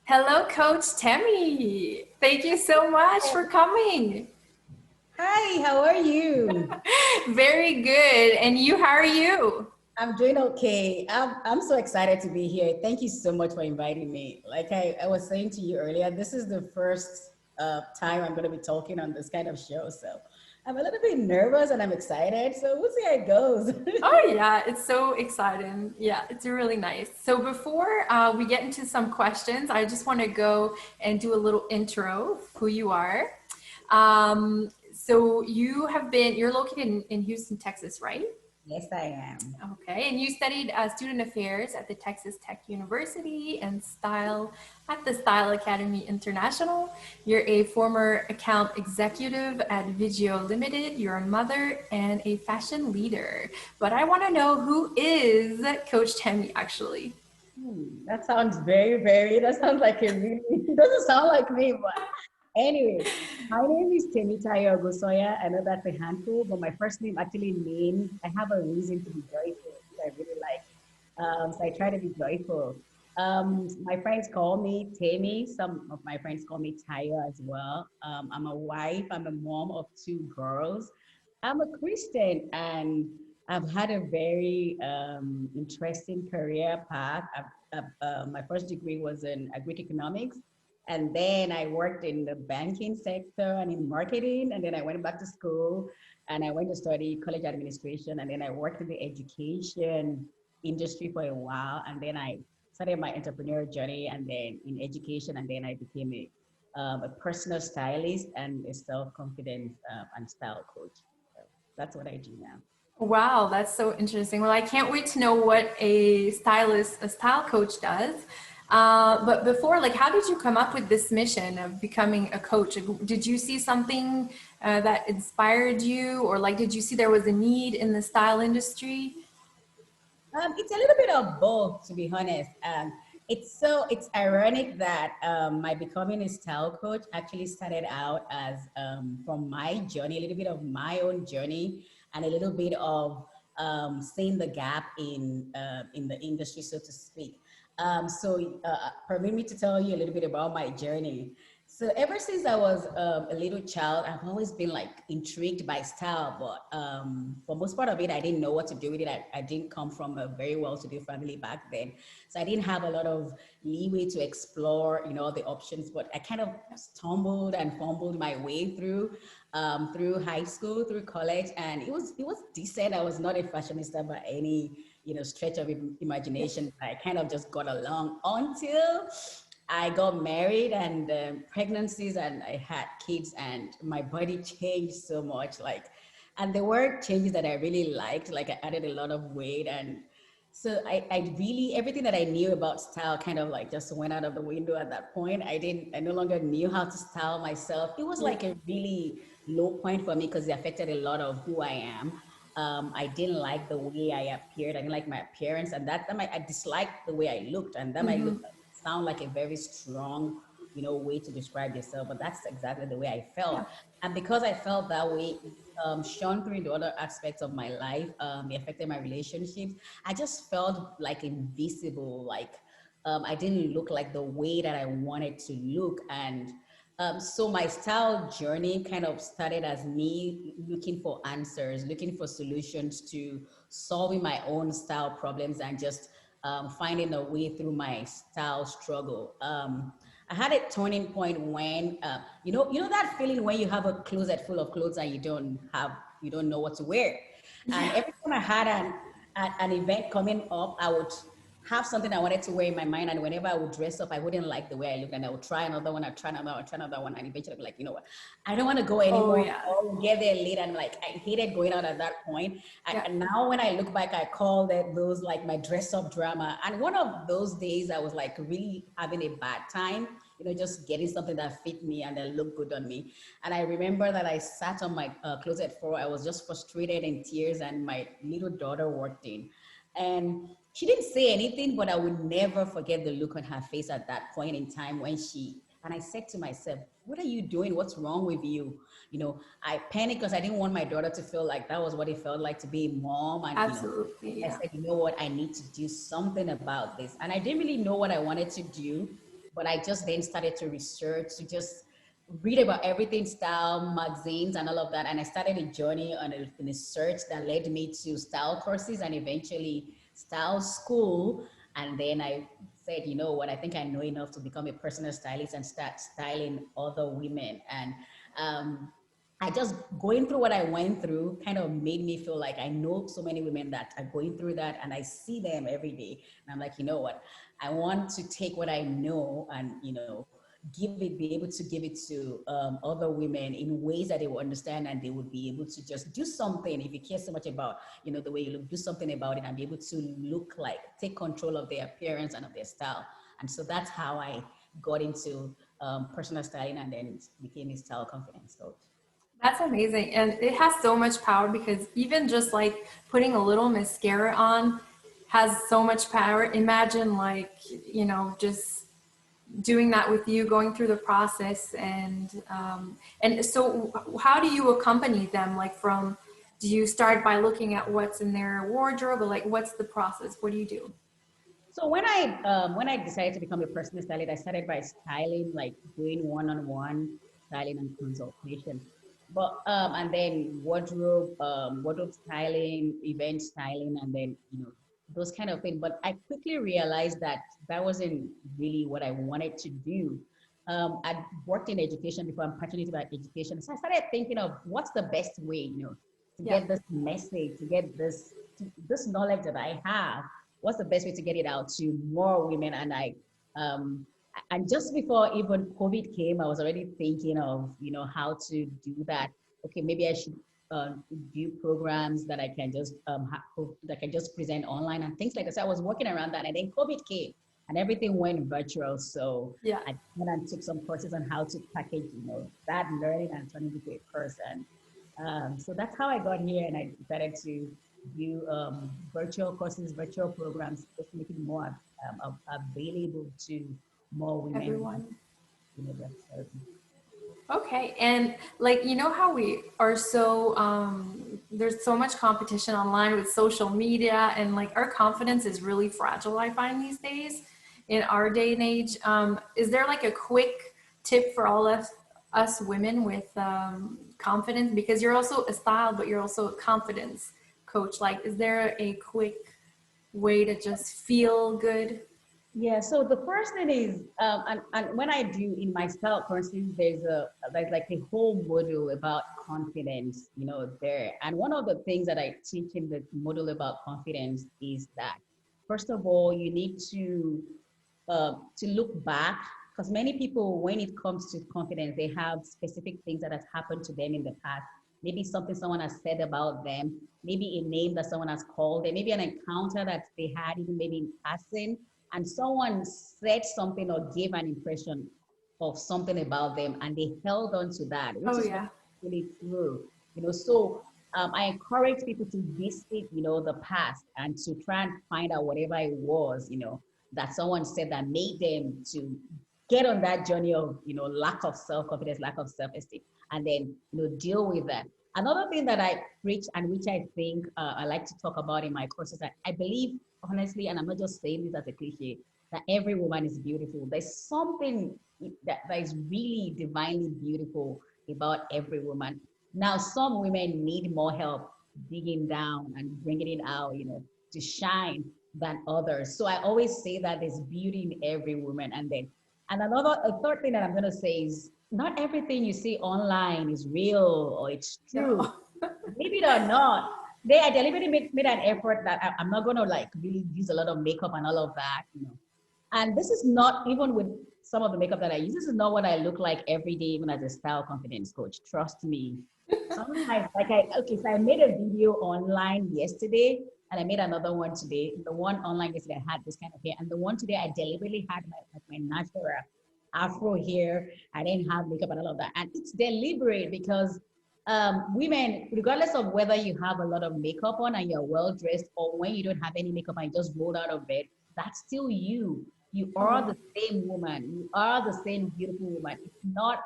Hello, Coach Temmy. Thank you so much for coming. Hi, how are you? Very good. And you, how are you? I'm doing okay. I'm so excited to be here. Thank you so much for inviting me. Like I was saying to you earlier, this is the first time I'm going to be talking on this kind of show. So I'm a little bit nervous and I'm excited. So we'll see how it goes. Oh, yeah, it's so exciting. Yeah, it's really nice. So, before we get into some questions, I just want to go and do a little intro of who you are. You're located in Houston, Texas, right? Yes, I am. Okay, and you studied student affairs at the Texas Tech University and style at the Style Academy International. You're a former account executive at Vigio Limited. You're a mother and a fashion leader. But I want to know, who is Coach Temmy actually? That sounds that sounds like a really, it doesn't sound like me, but anyway, my name is Temitayo Gosoya. I know that's a handful, but my first name actually means I have a reason to be joyful, which I really like. So I try to be joyful. My friends call me Temi. Some of my friends call me Tayo as well. I'm a wife. I'm a mom of two girls. I'm a Christian, and I've had a very interesting career path. My first degree was in agri economics, and then I worked in the banking sector and in marketing, and then I went back to school and I went to study college administration, and then I worked in the education industry for a while, and then I started my entrepreneurial journey, and then in education, and then I became a personal stylist and a self-confidence and style coach. So that's what I do now. Wow, that's so interesting. Well, I can't wait to know what a style coach does. But before, like, how did you come up with this mission of becoming a coach? Like, did you see something that inspired you, or like, did you see there was a need in the style industry? It's a little bit of both, to be honest. It's ironic that my becoming a style coach actually started out as from my journey, a little bit of my own journey, and a little bit of seeing the gap in the industry, so to speak. Permit me to tell you a little bit about my journey. So ever since I was a little child, I've always been like intrigued by style, but for most part of it, I didn't know what to do with it. I didn't come from a very well-to-do family back then, so I didn't have a lot of leeway to explore, the options. But I kind of stumbled and fumbled my way through high school, through college, and it was decent. I was not a fashionista by any stretch of imagination. I kind of just got along until I got married and pregnancies, and I had kids, and my body changed so much. And there were changes that I really liked. Like I added a lot of weight, and so I really, everything that I knew about style kind of like just went out of the window at that point. I no longer knew how to style myself. It was Yeah. like a really low point for me because it affected a lot of who I am. I didn't like the way I appeared. I didn't like my appearance, and I disliked the way I looked, and that might look sound like a very strong, way to describe yourself, but that's exactly the way I Yeah. felt. And because I felt that way, shone through the other aspects of my life, it affected my relationships. I just felt like invisible, like I didn't look like the way that I wanted to look. And so my style journey kind of started as me looking for answers, looking for solutions to solving my own style problems, and just finding a way through my style struggle. I had a turning point when, you know that feeling when you have a closet full of clothes and you don't know what to wear. And Yeah. every time I had an event coming up, I would have something I wanted to wear in my mind. And whenever I would dress up, I wouldn't like the way I looked. And I would try another one, I'd try another one, I'd try another one. And eventually I'd be like, you know what? I don't want to go Oh, anymore. yeah. I'll get there late. And like, I hated going out at that point. Yeah. And now when I look back, I call those like my dress up drama. And one of those days I was like really having a bad time, just getting something that fit me and that looked good on me. And I remember that I sat on my closet floor. I was just frustrated in tears, and my little daughter walked in. And she didn't say anything, but I would never forget the look on her face at that point in time and I said to myself, what are you doing? What's wrong with you? I panicked because I didn't want my daughter to feel like that was what it felt like to be a mom. And, Absolutely. I Yeah. said, you know what? I need to do something about this. And I didn't really know what I wanted to do, but I just then started to research, to just read about everything, style magazines and all of that. And I started a journey in a search that led me to style courses and eventually style school. And then I said, you know what, I think I know enough to become a personal stylist and start styling other women. And um, I just going through what I went through kind of made me feel like I know so many women that are going through that, and I see them every day. And I'm like, you know what? I want to take what I know and, be able to give it to other women in ways that they will understand, and they would be able to just do something. If you care so much about, the way you look, do something about it and be able to look like, take control of their appearance and of their style. And so that's how I got into personal styling and then became a style confidence coach. That's amazing. And it has so much power because even just like putting a little mascara on has so much power. Imagine like, just doing that with you, going through the process. And so how do you accompany them? Like do you start by looking at what's in their wardrobe, or like what's the process? What do you do? So when I decided to become a personal stylist, I started by styling, like doing one-on-one styling and consultation. But and then wardrobe styling, event styling, and then those kind of things. But I quickly realized that that wasn't really what I wanted to do. I'd worked in education before. I'm passionate about education, so I started thinking of what's the best way, to Yeah. get this message, to get this knowledge that I have, what's the best way to get it out to more women. And um and just before even COVID came, I was already thinking of how to do that. Okay, maybe I should do programs that I can just that can just present online and things like that. So I was working around that, and then COVID came and everything went virtual. So Yeah. I went and took some courses on how to package that learning and turn it into a person. So that's how I got here, and I decided to do virtual courses, virtual programs, just to make it more available to more women. Everyone. That Okay, and like how we are so there's so much competition online with social media, and like our confidence is really fragile, I find these days in our day and age. Is there like a quick tip for all us women with confidence? Because you're also a style, but you're also a confidence coach. Like, is there a quick way to just feel good? Yeah, so the first thing is, and when I do in my style courses, there's like a whole module about confidence, there. And one of the things that I teach in the module about confidence is that, first of all, you need to look back, because many people, when it comes to confidence, they have specific things that has happened to them in the past. Maybe something someone has said about them, maybe a name that someone has called them, maybe an encounter that they had, even maybe in passing, and someone said something or gave an impression of something about them, and they held on to that, which Oh is what yeah. really true. So I encourage people to visit, the past, and to try and find out whatever it was, that someone said that made them to get on that journey of, lack of self-confidence, lack of self-esteem, and then, deal with that. Another thing that I preach, and which I think I like to talk about in my courses, that I believe, honestly, and I'm not just saying this as a cliche, that every woman is beautiful. There's something that is really divinely beautiful about every woman. Now, some women need more help digging down and bringing it out, to shine than others. So I always say that there's beauty in every woman. A third thing that I'm gonna say is, not everything you see online is real or it's true. No. Believe it or not, I deliberately made an effort that I'm not gonna like really use a lot of makeup and all of that. And this is not, even with some of the makeup that I use, this is not what I look like every day, even as a style confidence coach. Trust me. Sometimes, so I made a video online yesterday, and I made another one today. The one online yesterday, I had this kind of hair, and the one today, I deliberately had my natural afro hair. I didn't have makeup and all of that. And it's deliberate because women, regardless of whether you have a lot of makeup on and you're well dressed, or when you don't have any makeup and you just rolled out of bed, that's still you. You Oh are yeah. the same woman. You are the same beautiful woman. It's not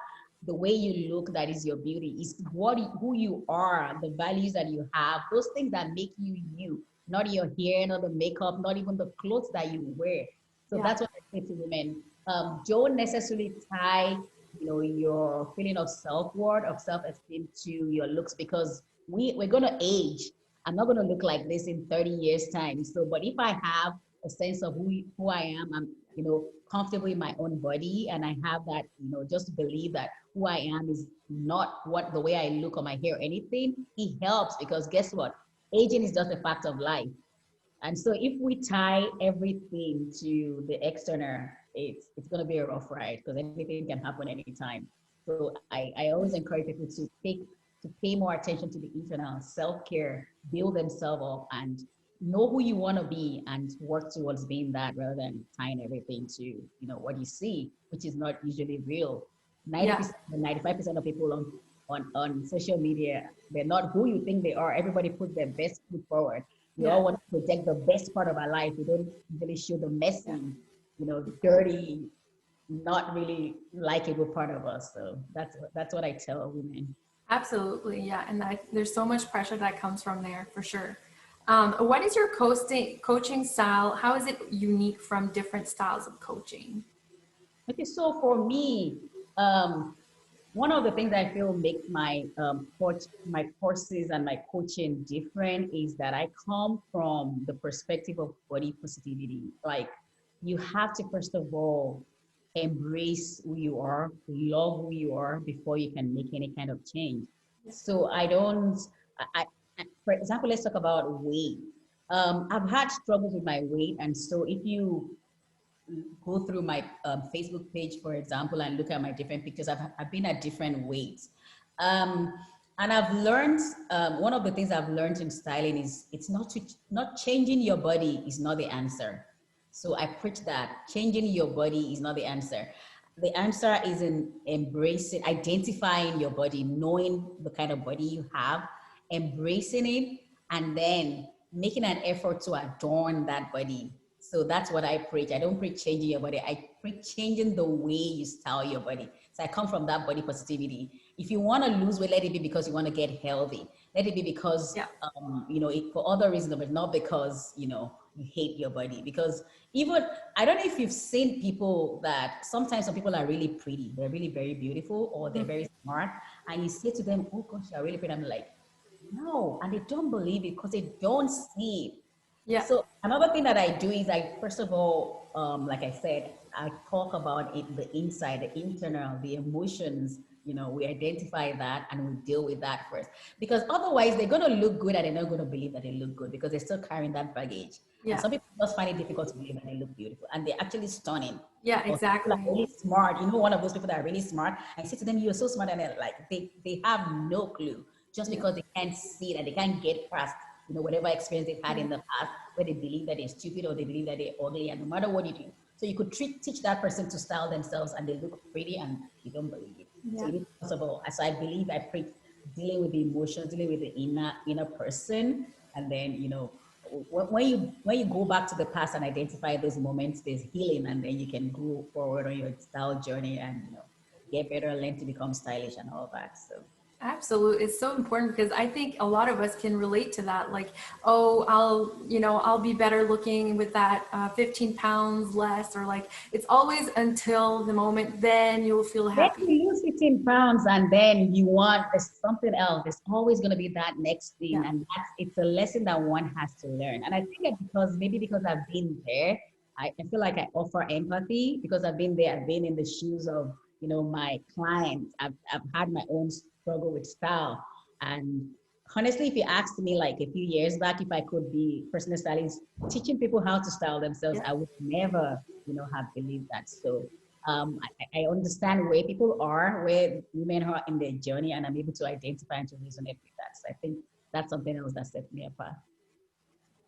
the way you look that is your beauty. It's who you are, the values that you have, those things that make you you. Not your hair, not the makeup, not even the clothes that you wear. So Yeah. that's what I say to women. don't necessarily tie, your feeling of self-worth, of self-esteem to your looks, because we're going to age. I'm not going to look like this in 30 years time. So, but if I have a sense of who I am, I'm, comfortable in my own body, and I have that, just believe that who I am is not what the way I look or my hair or anything, it helps, because guess what? Aging is just a fact of life. And so if we tie everything to the external, it's gonna be a rough ride, because anything can happen anytime. So I always encourage people to pay more attention to the internal self-care, build themselves up, and know who you want to be and work towards being that, rather than tying everything to what you see, which is not usually real. Yeah. 90%, 95% of people on social media, they're not who you think they are. Everybody put their best foot forward. We Yeah. all want to protect the best part of our life. We don't really show the Yeah. messy, dirty, not really likable part of us. So that's what I tell women. Absolutely. Yeah. And there's so much pressure that comes from there for sure. What is your coaching style? How is it unique from different styles of coaching? Okay, so for me, um, one of the things I feel makes my courses and my coaching different is that I come from the perspective of body positivity. Like, you have to first of all embrace who you are, love who you are before you can make any kind of change. So I don't. For example, let's talk about weight. I've had struggles with my weight, and so if you go through my Facebook page, for example, and look at my different pictures, I've been at different weights. Um, and I've learned, one of the things I've learned in styling is not changing your body is not the answer. So I preach that changing your body is not the answer. The answer is in embracing, identifying your body, knowing the kind of body you have, embracing it, and then making an effort to adorn that body. So that's what I preach. I don't preach changing your body. I preach changing the way you style your body. So I come from that body positivity. If you want to lose weight, let it be because you want to get healthy. Let it be because, Yeah. for other reasons, but not because, you hate your body. Because even, I don't know if you've seen people that sometimes some people are really pretty. They're really very beautiful, or they're Mhm. very smart. And you say to them, oh gosh, you're really pretty. I'm like, no. And they don't believe it because they don't see it. Yeah. So another thing that I do is I, first of all, like I said, I talk about it, the inside, the internal, the emotions. We identify that and we deal with that first. Because otherwise, they're going to look good and they're not going to believe that they look good, because they're still carrying that baggage. And Yeah. some people just find it difficult to believe that they look beautiful, and they're actually stunning. Yeah. Or people are Exactly. really smart. One of those people that are really smart. I say to them, "You're so smart," and they're like, they have no clue, just Yeah. because they can't see it and they can't get past whatever experience they've had Yeah. in the past, where they believe that they're stupid or they believe that they're ugly, and no matter what you do. So you could teach that person to style themselves and they look pretty and you don't believe it. So Yeah. it is possible. As I believe, I preach dealing with the emotions, dealing with the inner person, and then when you go back to the past and identify those moments, there's healing, and then you can go forward on your style journey and get better, learn to become stylish and all that. So Absolutely. It's so important because I think a lot of us can relate to that. Like, oh, I'll be better looking with that 15 pounds less, or like, it's always until the moment, then you'll feel then happy. you lose 15 pounds and then you want there's something else. There's always going to be that next thing. Yeah. And it's a lesson that one has to learn. And I think that because I've been there, I feel like I offer empathy because I've been there. I've been in the shoes of, my clients. I've had my own struggle with style. And honestly, if you asked me like a few years back, if I could be personal stylist, teaching people how to style themselves, Yeah. I would never, have believed that. So I understand where people are, where women are in their journey, and I'm able to identify and to resonate with that. So I think that's something else that sets me apart.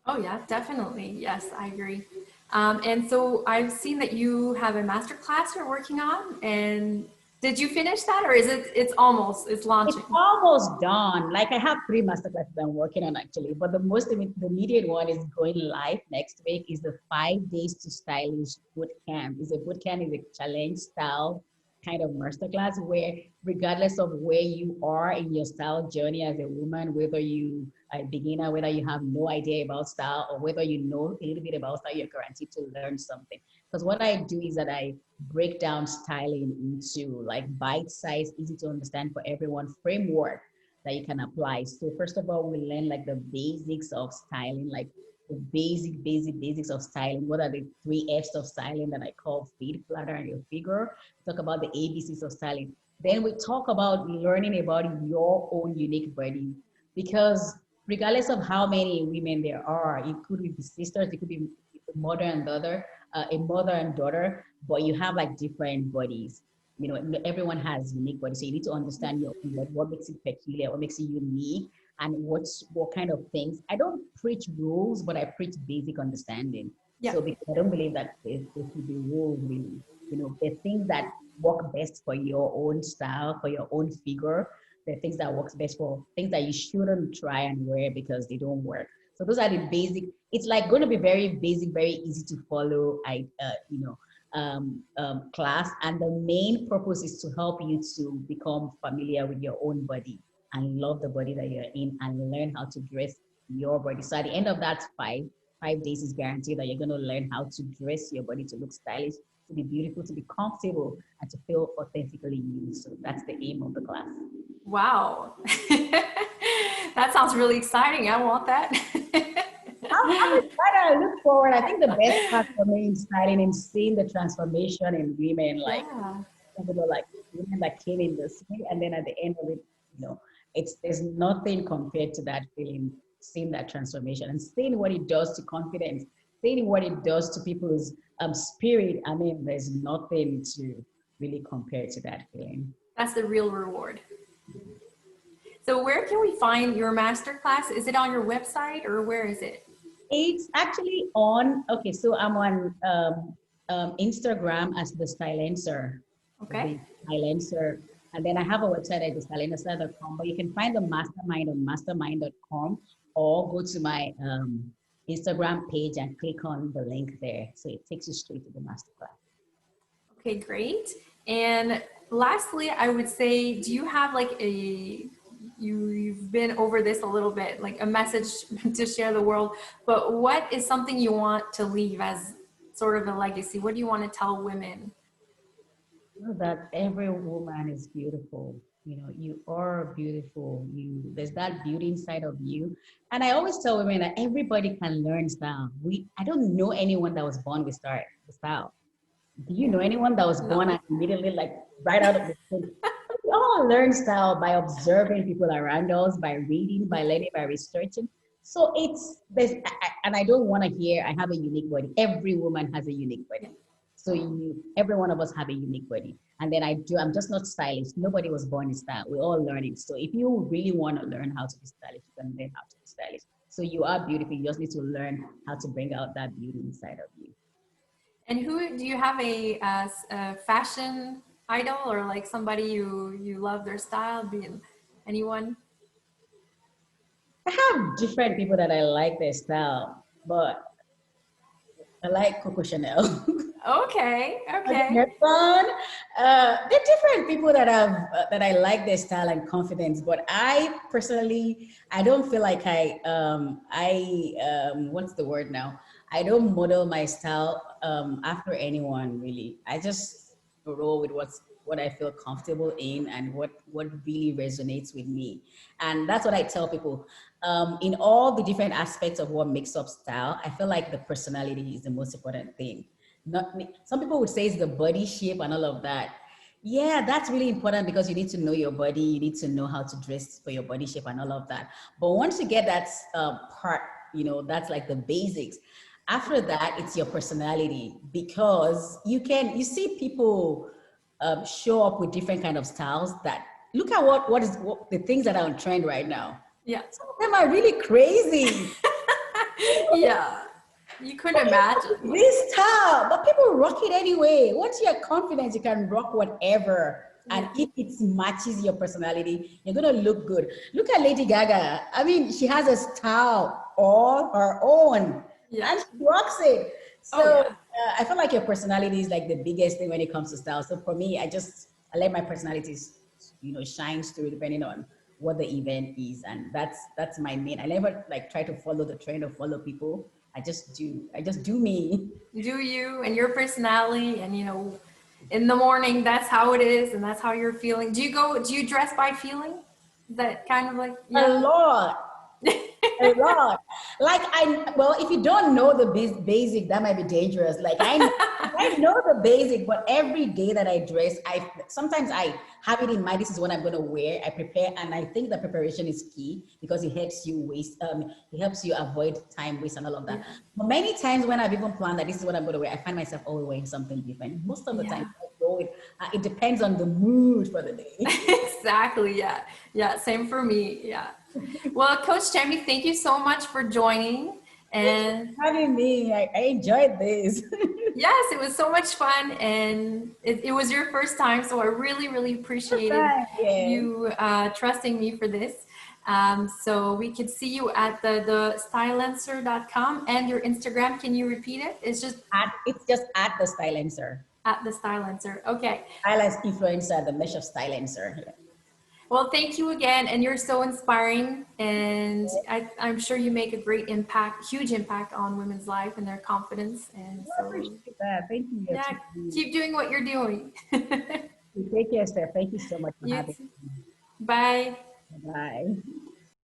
Oh, yeah, definitely. Yes, I agree. And so I've seen that you have a master class you're working on. And did you finish that, or is it's It's launching? almost done. Like I have 3 masterclasses I'm working on actually, but the immediate one is going live next week. Is the 5 days to stylish boot camp. Is a boot camp is a challenge style kind of masterclass where regardless of where you are in your style journey as a woman, whether you a beginner, whether you have no idea about style, or whether you know a little bit about style, you're guaranteed to learn something. Because what I do is that I break down styling into like bite-sized, easy to understand for everyone framework that you can apply. So first of all, we learn like the basics of styling, like the basics of styling. What are the three F's of styling that I call fit, flatter, and your figure? Talk about the ABCs of styling. Then we talk about learning about your own unique body, because regardless of how many women there are, it could be sisters, it could be a mother and daughter, but you have like different bodies. You know, everyone has unique bodies, so you need to understand your own body, what makes it peculiar, what makes it unique, and what kind of things. I don't preach rules, but I preach basic understanding. Yeah. So because I don't believe that there should be rules really. You know, the things that work best for your own style, for your own figure, the things that works best for things that you shouldn't try and wear because they don't work. So those are the basic. It's like going to be very basic, very easy to follow. Class, and the main purpose is to help you to become familiar with your own body and love the body that you're in and learn how to dress your body. So at the end of that five days is guaranteed that you're going to learn how to dress your body to look stylish, to be beautiful, to be comfortable, and to feel authentically you. So that's the aim of the class. Wow. That sounds really exciting. I want that. I'm excited. I look forward. I think the best part for me in styling is seeing the transformation in women, like, Yeah. you know, like women that came in the city, and then at the end of it, it's there's nothing compared to that feeling, seeing that transformation and seeing what it does to confidence, seeing what it does to people's spirit. I mean, there's nothing to really compare to that feeling. That's the real reward. So where can we find your masterclass? Is it on your website or where is it? It's actually on, okay, so I'm on Instagram as the Stylencer, Okay. the Stylencer. And then I have a website at thestylencer.com, but you can find the mastermind on mastermind.com, or go to my Instagram page and click on the link there. So it takes you straight to the masterclass. Okay, great. And lastly, I would say, do you have like you've been over this a little bit, like a message to share the world, but what is something you want to leave as sort of a legacy? What do you want to tell women? Know that every woman is beautiful. You know, you are beautiful. There's that beauty inside of you. And I always tell women that everybody can learn style. I don't know anyone that was born with style. Do you Yeah. know anyone that was No. born and immediately like right out of the thing? We all learn style by observing people around us, by reading, by learning, by researching. So and I don't want to hear I have a unique body. Every woman has a unique Yeah. body. So every one of us have a unique body. And then I'm just not stylish. Nobody was born in style. We're all learning. So if you really want to learn how to be stylish, you can learn how to be stylish. So you are beautiful. You just need to learn how to bring out that beauty inside of you. And who do you have a fashion idol or like somebody you love their style? Being anyone? I have different people that I like their style, but I like Coco Chanel. Okay, okay. They're fun. They're different people that I like their style and confidence. But I personally, I don't feel like what's the word now? I don't model my style after anyone really. I just roll with what I feel comfortable in and what really resonates with me. And that's what I tell people. In all the different aspects of what makes up style, I feel like the personality is the most important thing. Not Some people would say it's the body shape and all of that. Yeah, that's really important because you need to know your body. You need to know how to dress for your body shape and all of that. But once you get that part, that's like the basics. After that, it's your personality, because you see people show up with different kind of styles. That look at what the things that are on trend right now. Yeah. Some of them are really crazy. Yeah. You couldn't imagine. This style, but people rock it anyway. Once you're confident, you can rock whatever. And Yeah. if it matches your personality, you're gonna look good. Look at Lady Gaga. I mean, she has a style all her own, Yeah. and she rocks it. Oh So yeah. I feel like your personality is like the biggest thing when it comes to style. So for me, I let my personalities, shine through depending on what the event is, and that's my main. I never like try to follow the trend or follow people. I just do me. Do you and your personality, and in the morning, that's how it is, and that's how you're feeling. Do you dress by feeling? Is that kind of like, A yeah? lot. A lot. Like well, if you don't know the basic, that might be dangerous. Like I know the basic, but every day that I dress, sometimes I have it in mind. This is what I'm going to wear. I prepare, and I think the preparation is key because it helps you avoid time waste and all of that. Yeah. But many times when I've even planned that this is what I'm going to wear, I find myself always wearing something different. Most of the time, Yeah. I go with, it depends on the mood for the day. Exactly. Yeah. Yeah. Same for me. Yeah. Well, Coach Temmy, thank you so much for joining. Thank you And for having me. I enjoyed this. yes, it was so much fun. And it was your first time. So I really, really appreciated Bye. Yeah. you trusting me for this. So we could see you at the stylencer.com and your Instagram. Can you repeat it? It's just It's just at the stylencer. at the stylencer. Okay. Stylist influencer, the mesh of stylencer. Well, thank you again, and you're so inspiring, and I'm sure you make a great impact, huge impact on women's life and their confidence. And I so, appreciate that. Thank you. yeah, keep doing what you're doing. Take care, Steph. Thank you so much for You having too. me. Bye. Bye.